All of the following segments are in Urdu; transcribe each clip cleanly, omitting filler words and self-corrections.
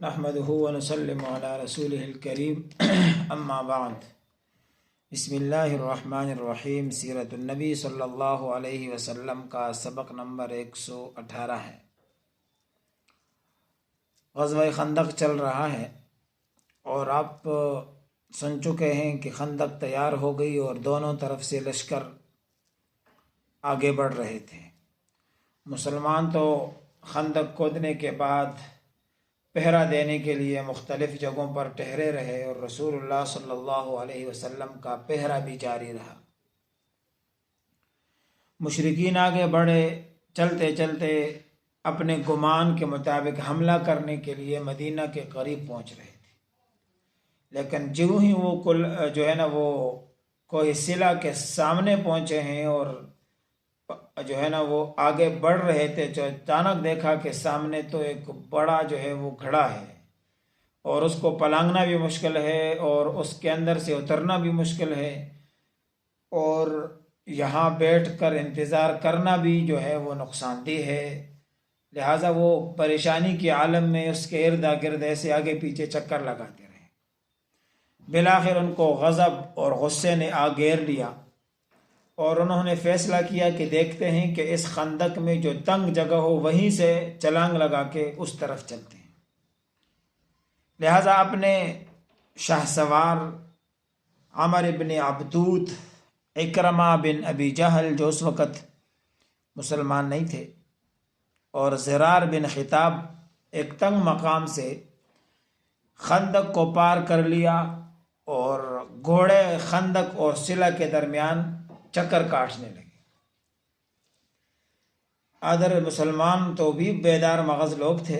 نحمده ونسلم على رسوله الكريم اما بعد بسم اللہ الرحمن الرحیم۔ سیرت النبی صلی اللہ علیہ وسلم کا سبق نمبر 118 ہے۔ غزوہ خندق چل رہا ہے اور آپ سن چکے ہیں کہ خندق تیار ہو گئی اور دونوں طرف سے لشکر آگے بڑھ رہے تھے۔ مسلمان تو خندق کھودنے کے بعد پہرا دینے کے لیے مختلف جگہوں پر ٹھہرے رہے اور رسول اللہ صلی اللہ علیہ وسلم کا پہرا بھی جاری رہا۔ مشرکین آگے بڑھے، چلتے چلتے اپنے گمان کے مطابق حملہ کرنے کے لیے مدینہ کے قریب پہنچ رہے تھے، لیکن جو ہی وہ وہ کوئی سلا کے سامنے پہنچے ہیں اور وہ آگے بڑھ رہے تھے، جو اچانک دیکھا کہ سامنے تو ایک بڑا وہ گھڑا ہے اور اس کو پلانگنا بھی مشکل ہے اور اس کے اندر سے اترنا بھی مشکل ہے اور یہاں بیٹھ کر انتظار کرنا بھی وہ نقصان دہ ہے۔ لہٰذا وہ پریشانی کے عالم میں اس کے ارد گرد ایسے آگے پیچھے چکر لگاتے رہے۔ بالآخر ان کو غضب اور غصے نے آ گھیر لیا اور انہوں نے فیصلہ کیا کہ دیکھتے ہیں کہ اس خندق میں جو تنگ جگہ ہو وہیں سے چھلانگ لگا کے اس طرف چلتے ہیں۔ لہٰذا اپنے شاہ سوار عمر بن عبدود، اکرمہ بن ابی جہل جو اس وقت مسلمان نہیں تھے، اور زرار بن خطاب ایک تنگ مقام سے خندق کو پار کر لیا اور گھوڑے خندق اور سلا کے درمیان چکر کاٹنے لگے۔ ادھر مسلمان تو بھی بیدار مغز لوگ تھے۔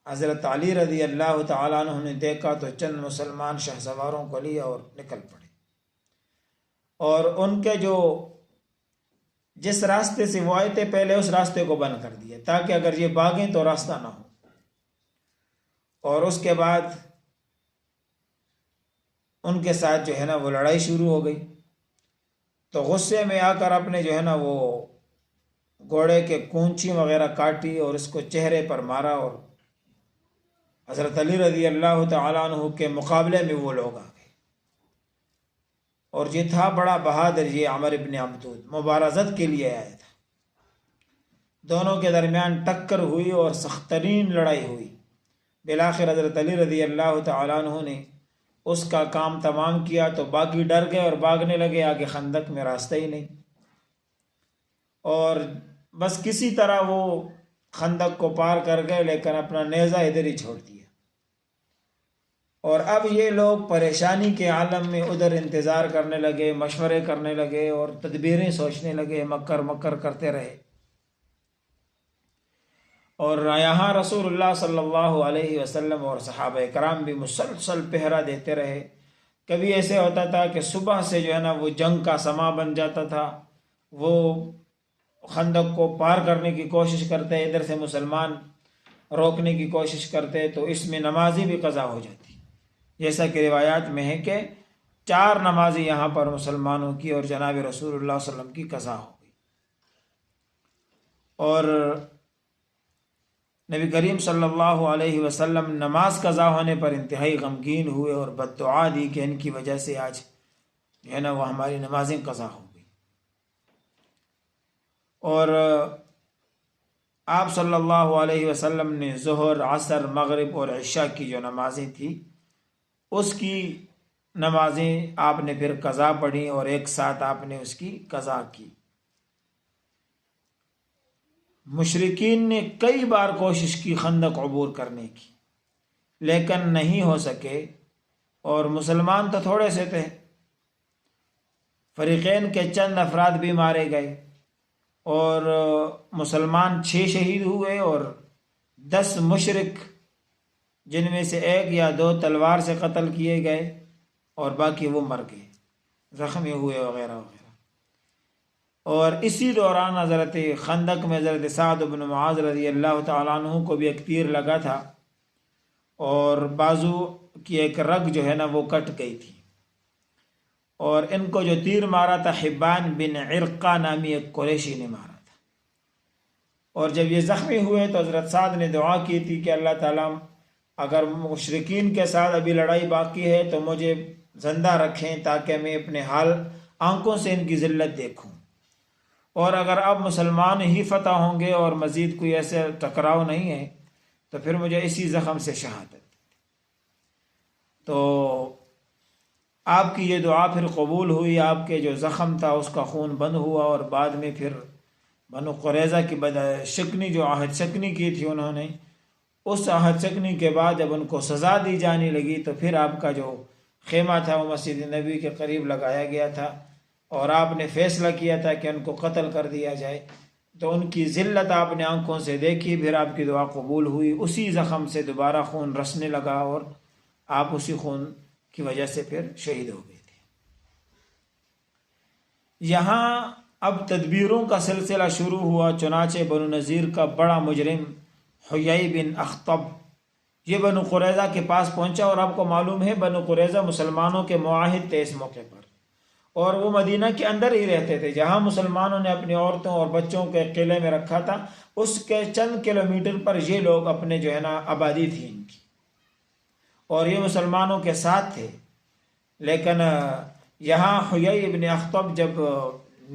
حضرت علی رضی اللہ تعالیٰ عنہ نے دیکھا تو چند مسلمان شاہ سواروں کو لیا اور نکل پڑے، اور ان کے جس راستے سے وہ آئے تھے پہلے اس راستے کو بند کر دیا تاکہ اگر یہ بھاگیں تو راستہ نہ ہو، اور اس کے بعد ان کے ساتھ وہ لڑائی شروع ہو گئی۔ تو غصے میں آ کر اپنے وہ گھوڑے کے کونچی وغیرہ کاٹی اور اس کو چہرے پر مارا، اور حضرت علی رضی اللہ تعالیٰ عنہ کے مقابلے میں وہ لوگ آ گئے، اور یہ تھا بڑا بہادر، یہ عمر ابن عبدود مبارزت کے لیے آیا تھا۔ دونوں کے درمیان ٹکر ہوئی اور سخت ترین لڑائی ہوئی۔ بالآخر حضرت علی رضی اللہ تعالیٰ عنہ نے اس کا کام تمام کیا تو باقی ڈر گئے اور بھاگنے لگے، آگے خندق میں راستہ ہی نہیں، اور بس کسی طرح وہ خندق کو پار کر گئے، لیکن اپنا نیزہ ادھر ہی چھوڑ دیا۔ اور اب یہ لوگ پریشانی کے عالم میں ادھر انتظار کرنے لگے، مشورے کرنے لگے اور تدبیریں سوچنے لگے، مکر کرتے رہے، اور یہاں رسول اللہ صلی اللہ علیہ وسلم اور صحابہ کرام بھی مسلسل پہرا دیتے رہے۔ کبھی ایسے ہوتا تھا کہ صبح سے وہ جنگ کا سما بن جاتا تھا، وہ خندق کو پار کرنے کی کوشش کرتے، ادھر سے مسلمان روکنے کی کوشش کرتے، تو اس میں نمازی بھی قضا ہو جاتی، جیسا کہ روایات میں ہے کہ 4 نمازی یہاں پر مسلمانوں کی اور جناب رسول اللہ صلی اللہ علیہ وسلم کی قضا ہو گئی۔ اور نبی کریم صلی اللہ علیہ وسلم نماز قضا ہونے پر انتہائی غمگین ہوئے اور بد دعا دی کہ ان کی وجہ سے آج وہ ہماری نمازیں قضا ہو گئی۔ اور آپ صلی اللہ علیہ وسلم نے ظہر، عصر، مغرب اور عشاء کی جو نمازیں تھیں اس کی نمازیں آپ نے پھر قضا پڑھی اور ایک ساتھ آپ نے اس کی قضا کی۔ مشرکین نے کئی بار کوشش کی خندق عبور کرنے کی، لیکن نہیں ہو سکے، اور مسلمان تو تھوڑے سے تھے۔ فریقین کے چند افراد بھی مارے گئے اور مسلمان 6 شہید ہوئے اور 10 مشرک جن میں سے 1 یا 2 تلوار سے قتل کیے گئے اور باقی وہ مر گئے، زخمی ہوئے وغیرہ وغیرہ۔ اور اسی دوران حضرت خندق میں حضرت سعد بن معاذ رضی اللہ تعالیٰ عنہ کو بھی ایک تیر لگا تھا اور بازو کی ایک رگ وہ کٹ گئی تھی، اور ان کو جو تیر مارا تھا حبان بن عرقہ نامی ایک قریشی نے مارا تھا۔ اور جب یہ زخمی ہوئے تو حضرت سعد نے دعا کی تھی کہ اللہ تعالیٰ اگر مشرکین کے ساتھ ابھی لڑائی باقی ہے تو مجھے زندہ رکھیں تاکہ میں اپنے حال آنکھوں سے ان کی ذلت دیکھوں، اور اگر اب مسلمان ہی فتح ہوں گے اور مزید کوئی ایسے ٹکراؤ نہیں ہے تو پھر مجھے اسی زخم سے شہادت۔ تو آپ کی یہ دعا پھر قبول ہوئی، آپ کے جو زخم تھا اس کا خون بند ہوا، اور بعد میں پھر بنو قریظہ کی شکنی جو عہد شکنی کی تھی انہوں نے، اس عہد شکنی کے بعد جب ان کو سزا دی جانے لگی تو پھر آپ کا جو خیمہ تھا وہ مسجد نبی کے قریب لگایا گیا تھا، اور آپ نے فیصلہ کیا تھا کہ ان کو قتل کر دیا جائے۔ تو ان کی ذلت آپ نے آنکھوں سے دیکھی، پھر آپ کی دعا قبول ہوئی، اسی زخم سے دوبارہ خون رسنے لگا، اور آپ اسی خون کی وجہ سے پھر شہید ہو گئے تھے۔ یہاں اب تدبیروں کا سلسلہ شروع ہوا، چنانچہ بنو نذیر کا بڑا مجرم حیی بن اخطب یہ بنو قریظہ کے پاس پہنچا، اور آپ کو معلوم ہے بنو قریظہ مسلمانوں کے معاہد تھے اس موقع پر، اور وہ مدینہ کے اندر ہی رہتے تھے، جہاں مسلمانوں نے اپنی عورتوں اور بچوں کے قلعے میں رکھا تھا اس کے چند کلومیٹر پر یہ لوگ اپنے جو ہے نا آبادی تھی ان کی، اور یہ مسلمانوں کے ساتھ تھے۔ لیکن یہاں حیی بن اخطب جب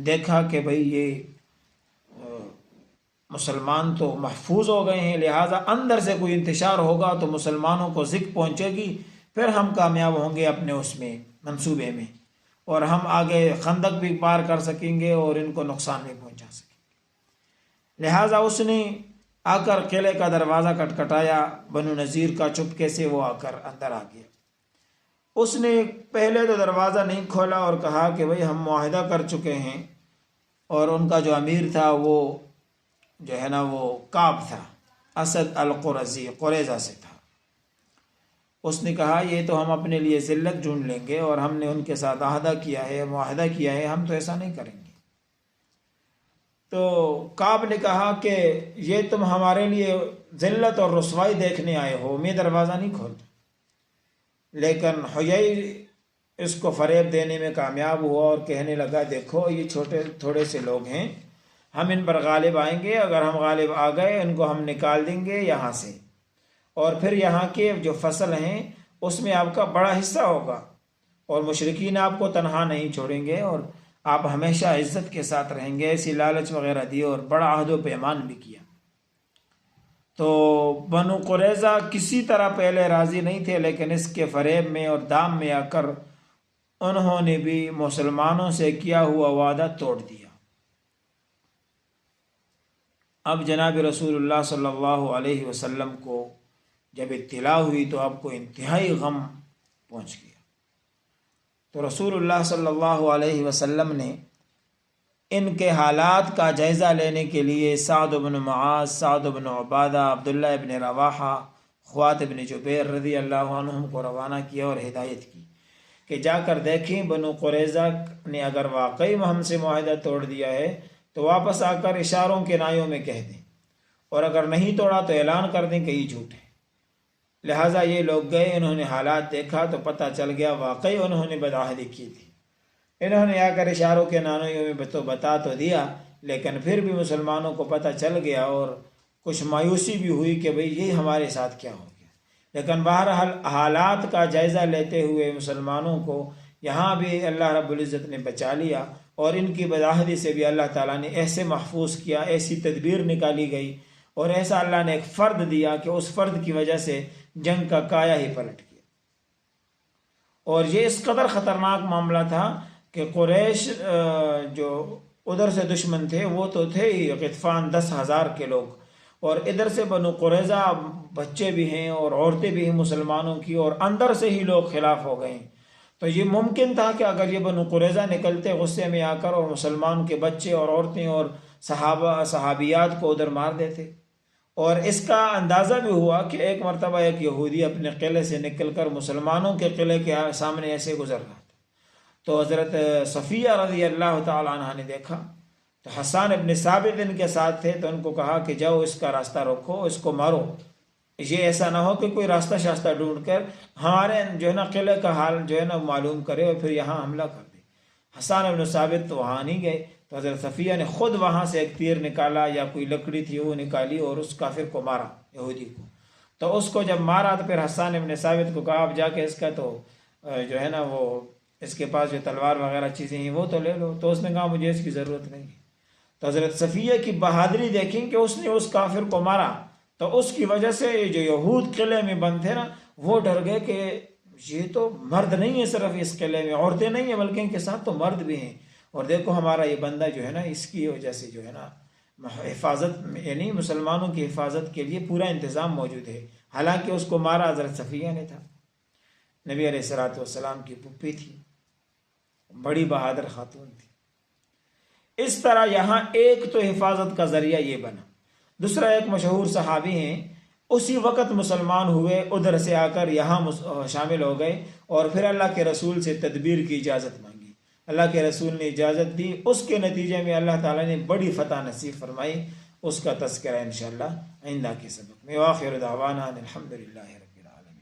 دیکھا کہ بھئی یہ مسلمان تو محفوظ ہو گئے ہیں، لہٰذا اندر سے کوئی انتشار ہوگا تو مسلمانوں کو ذک پہنچے گی، پھر ہم کامیاب ہوں گے اپنے اس میں منصوبے میں، اور ہم آگے خندق بھی پار کر سکیں گے اور ان کو نقصان بھی پہنچا سکیں گے۔ لہٰذا اس نے آ کر قلعے کا دروازہ کھٹکھٹایا، بنو نذیر کا، چپکے سے وہ آ کر اندر آ گیا۔ اس نے پہلے تو دروازہ نہیں کھولا اور کہا کہ بھئی ہم معاہدہ کر چکے ہیں، اور ان کا جو امیر تھا وہ جو ہے نا وہ کعب تھا، اسد القرظی، قریظہ سے تھا۔ اس نے کہا یہ تو ہم اپنے لیے ذلت ڈھونڈ لیں گے، اور ہم نے ان کے ساتھ عہدہ کیا ہے، معاہدہ کیا ہے، ہم تو ایسا نہیں کریں گے۔ تو کعب نے کہا کہ یہ تم ہمارے لیے ذلت اور رسوائی دیکھنے آئے ہو، میں دروازہ نہیں کھولتا۔ لیکن حیی اس کو فریب دینے میں کامیاب ہوا اور کہنے لگا دیکھو یہ چھوٹے تھوڑے سے لوگ ہیں، ہم ان پر غالب آئیں گے، اگر ہم غالب آ گئے ان کو ہم نکال دیں گے یہاں سے، اور پھر یہاں کے جو فصل ہیں اس میں آپ کا بڑا حصہ ہوگا، اور مشرکین آپ کو تنہا نہیں چھوڑیں گے، اور آپ ہمیشہ عزت کے ساتھ رہیں گے، ایسی لالچ وغیرہ دی، اور بڑا عہد و پیمان بھی کیا۔ تو بنو قریظہ کسی طرح پہلے راضی نہیں تھے، لیکن اس کے فریب میں اور دام میں آ کر انہوں نے بھی مسلمانوں سے کیا ہوا وعدہ توڑ دیا۔ اب جناب رسول اللہ صلی اللہ علیہ وسلم کو جب اطلاع ہوئی تو آپ کو انتہائی غم پہنچ گیا۔ تو رسول اللہ صلی اللہ علیہ وسلم نے ان کے حالات کا جائزہ لینے کے لیے سعد بن معاذ، سعد بن عبادہ، عبداللہ ابن رواحہ، خوات ابن جبیر رضی اللہ عنہم کو روانہ کیا اور ہدایت کی کہ جا کر دیکھیں بنو قریظہ نے اگر واقعی ہم سے معاہدہ توڑ دیا ہے تو واپس آ کر اشاروں کے نائیوں میں کہہ دیں، اور اگر نہیں توڑا تو اعلان کر دیں کہ یہ جھوٹ ہے۔ لہٰذا یہ لوگ گئے، انہوں نے حالات دیکھا تو پتہ چل گیا واقعی انہوں نے بدعہدی کی تھی۔ انہوں نے آ کر اشاروں کے نائیوں میں تو بتا تو دیا، لیکن پھر بھی مسلمانوں کو پتہ چل گیا اور کچھ مایوسی بھی ہوئی کہ بھئی یہ ہمارے ساتھ کیا ہو گیا۔ لیکن بہرحال حالات کا جائزہ لیتے ہوئے مسلمانوں کو یہاں بھی اللہ رب العزت نے بچا لیا، اور ان کی بدعہدی سے بھی اللہ تعالیٰ نے ایسے محفوظ کیا، ایسی تدبیر نکالی گئی، اور ایسا اللہ نے ایک فرد دیا کہ اس فرد کی وجہ سے جنگ کا کایا ہی پلٹ گیا۔ اور یہ اس قدر خطرناک معاملہ تھا کہ قریش جو ادھر سے دشمن تھے وہ تو تھے ہی غطفان 10,000 کے لوگ، اور ادھر سے بنو قریظہ بچے بھی ہیں اور عورتیں بھی ہیں مسلمانوں کی، اور اندر سے ہی لوگ خلاف ہو گئے ہیں۔ تو یہ ممکن تھا کہ اگر یہ بنو قریظہ نکلتے غصے میں آ کر اور مسلمان کے بچے اور عورتیں اور صحابیات کو ادھر مار دیتے۔ اور اس کا اندازہ بھی ہوا کہ ایک مرتبہ ایک یہودی اپنے قلعے سے نکل کر مسلمانوں کے قلعے کے سامنے ایسے گزر رہا تھا، تو حضرت صفیہ رضی اللہ تعالیٰ عنہ نے دیکھا تو حسان ابن ثابت ان کے ساتھ تھے، تو ان کو کہا کہ جاؤ اس کا راستہ روکو، اس کو مارو، یہ ایسا نہ ہو کہ کوئی راستہ شاستہ ڈھونڈ کر ہمارے جو ہے نا قلعے کا حال جو ہے نا معلوم کرے اور پھر یہاں حملہ کر دے۔ حسان ابن ثابت تو وہاں نہیں گئے، تو حضرت صفیہ نے خود وہاں سے ایک تیر نکالا یا کوئی لکڑی تھی وہ نکالی اور اس کافر کو مارا، یہودی کو۔ تو اس کو جب مارا تو پھر حسان ابن ثابت کو کہا اب جا کے اس کا تو جو ہے نا وہ اس کے پاس جو تلوار وغیرہ چیزیں ہیں وہ تو لے لو. تو اس نے کہا مجھے اس کی ضرورت نہیں ہے. تو حضرت صفیہ کی بہادری دیکھیں کہ اس نے اس کافر کو مارا. تو اس کی وجہ سے جو یہود قلعے میں بند تھے نا وہ ڈر گئے کہ یہ تو مرد نہیں ہے صرف اس قلعے میں، عورتیں نہیں ہیں بلکہ ان کے ساتھ تو مرد بھی ہیں، اور دیکھو ہمارا یہ بندہ جو ہے نا اس کی وجہ سے جو ہے نا حفاظت یعنی مسلمانوں کی حفاظت کے لیے پورا انتظام موجود ہے. حالانکہ اس کو مارا حضرت صفیہ نے تھا، نبی علیہ الصلوۃ والسلام کی پھوپھی تھی، بڑی بہادر خاتون تھی. اس طرح یہاں ایک تو حفاظت کا ذریعہ یہ بنا. دوسرا ایک مشہور صحابی ہیں اسی وقت مسلمان ہوئے، ادھر سے آ کر یہاں شامل ہو گئے اور پھر اللہ کے رسول سے تدبیر کی اجازت مانگی. اللہ کے رسول نے اجازت دی، اس کے نتیجے میں اللہ تعالیٰ نے بڑی فتح نصیب فرمائی. اس کا تذکرہ انشاءاللہ آئندہ کے سبق میں. وآخر دعوانا الحمدللہ رب العالمین.